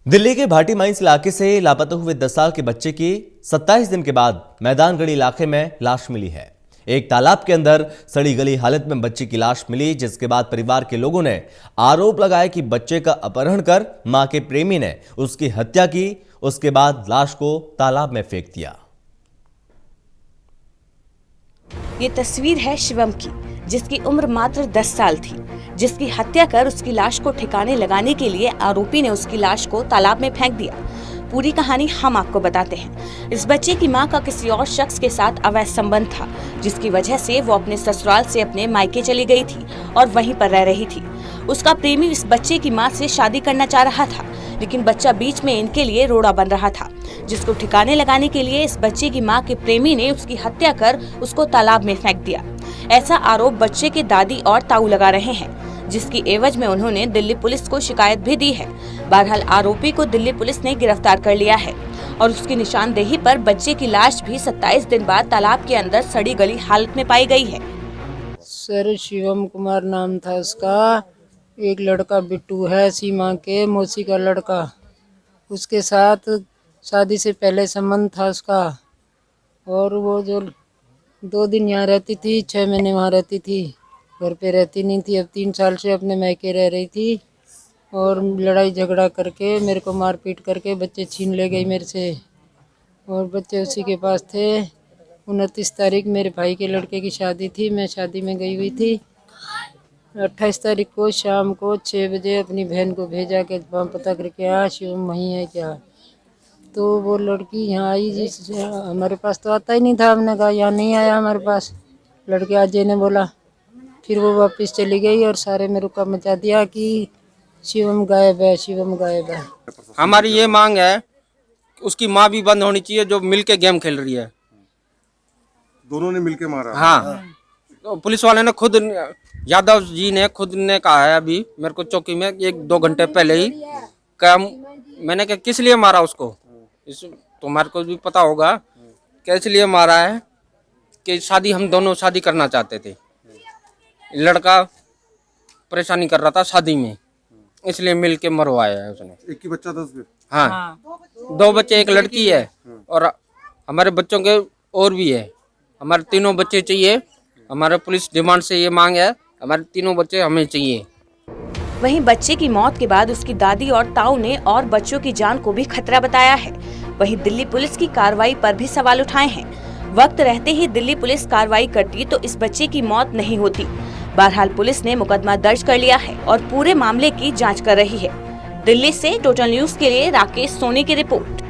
दिल्ली के भाटी माइंस इलाके से लापता हुए 10 साल के बच्चे की 27 दिन के बाद मैदानगढ़ी इलाके में लाश मिली है। एक तालाब के अंदर सड़ी गली हालत में बच्चे की लाश मिली, जिसके बाद परिवार के लोगों ने आरोप लगाया कि बच्चे का अपहरण कर मां के प्रेमी ने उसकी हत्या की, उसके बाद लाश को तालाब में फेंक दिया। ये तस्वीर है शिवम की, जिसकी उम्र मात्र 10 साल थी, जिसकी हत्या कर उसकी लाश को ठिकाने लगाने के लिए आरोपी ने उसकी लाश को तालाब में फेंक दिया। पूरी कहानी हम आपको बताते हैं। इस बच्चे की मां का किसी और शख्स के साथ अवैध संबंध था, जिसकी वजह से वो अपने ससुराल से अपने मायके चली गई थी और वहीं पर रह रही थी। उसका प्रेमी इस बच्चे की मां से शादी करना चाह रहा था, लेकिन बच्चा बीच में इनके लिए रोड़ा बन रहा था, जिसको ठिकाने लगाने के लिए इस बच्चे की मां के प्रेमी ने उसकी हत्या कर उसको तालाब में फेंक दिया। ऐसा आरोप बच्चे के दादी और ताऊ लगा रहे हैं, जिसकी एवज में उन्होंने दिल्ली पुलिस को शिकायत भी दी है। बहरहाल आरोपी को दिल्ली पुलिस ने गिरफ्तार कर लिया है और उसकी निशानदेही पर बच्चे की लाश भी 27 दिन बाद तालाब के अंदर सड़ी गली हालत में पाई गई है। सर शिवम कुमार नाम था उसका। एक लड़का बिट्टू है, सीमा के मौसी का लड़का, उसके साथ शादी से पहले संबंध था उसका। और वो जो 2 दिन यहाँ रहती थी, 6 महीने वहाँ रहती थी, घर पे रहती नहीं थी। अब 3 साल से अपने मैके रह रही थी और लड़ाई झगड़ा करके मेरे को मारपीट करके बच्चे छीन ले गई मेरे से। और बच्चे उसी के पास थे। 29 तारीख मेरे भाई के लड़के की शादी थी, मैं शादी में गई हुई थी। 28 तारीख को शाम को 6 बजे अपनी बहन को भेजा के वहाँ पता करके आया शिवम वहीं है क्या। तो वो लड़की यहाँ आई, जिस हमारे पास तो आता ही नहीं था। हमने कहा यहाँ नहीं आया हमारे पास। लड़के अजय ने बोला, फिर वो वापस चली गई और सारे में रुका मचा दिया कि शिवम गायब है, शिवम गायब है। हमारी ये मांग है कि उसकी माँ भी बंद होनी चाहिए, जो मिलके गेम खेल रही है। दोनों ने मिलके मारा? हाँ, तो पुलिस वाले ने खुद, यादव जी ने खुद ने कहा है अभी मेरे को चौकी में 1-2 घंटे पहले ही। मैंने कहा किस लिए मारा उसको, तुम्हारे को भी पता होगा किस लिए मारा है। कि शादी, हम दोनों शादी करना चाहते थे, लड़का परेशानी कर रहा था शादी में, इसलिए मिल के मरवाया है उसने। एक ही बच्चा था उसमें? हाँ, 2 बच्चे, एक लड़की है और हमारे बच्चों के और भी है। हमारे 3 बच्चे चाहिए। हमारे पुलिस डिमांड से ये मांग है, हमारे 3 बच्चे हमें चाहिए। वहीं बच्चे की मौत के बाद उसकी दादी और ताऊ ने और बच्चों की जान को भी खतरा बताया है। वहीं दिल्ली पुलिस की कार्रवाई पर भी सवाल उठाए हैं। वक्त रहते ही दिल्ली पुलिस कार्रवाई करती तो इस बच्चे की मौत नहीं होती। बहरहाल पुलिस ने मुकदमा दर्ज कर लिया है और पूरे मामले की जांच कर रही है। दिल्ली से टोटल न्यूज के लिए राकेश सोनी की रिपोर्ट।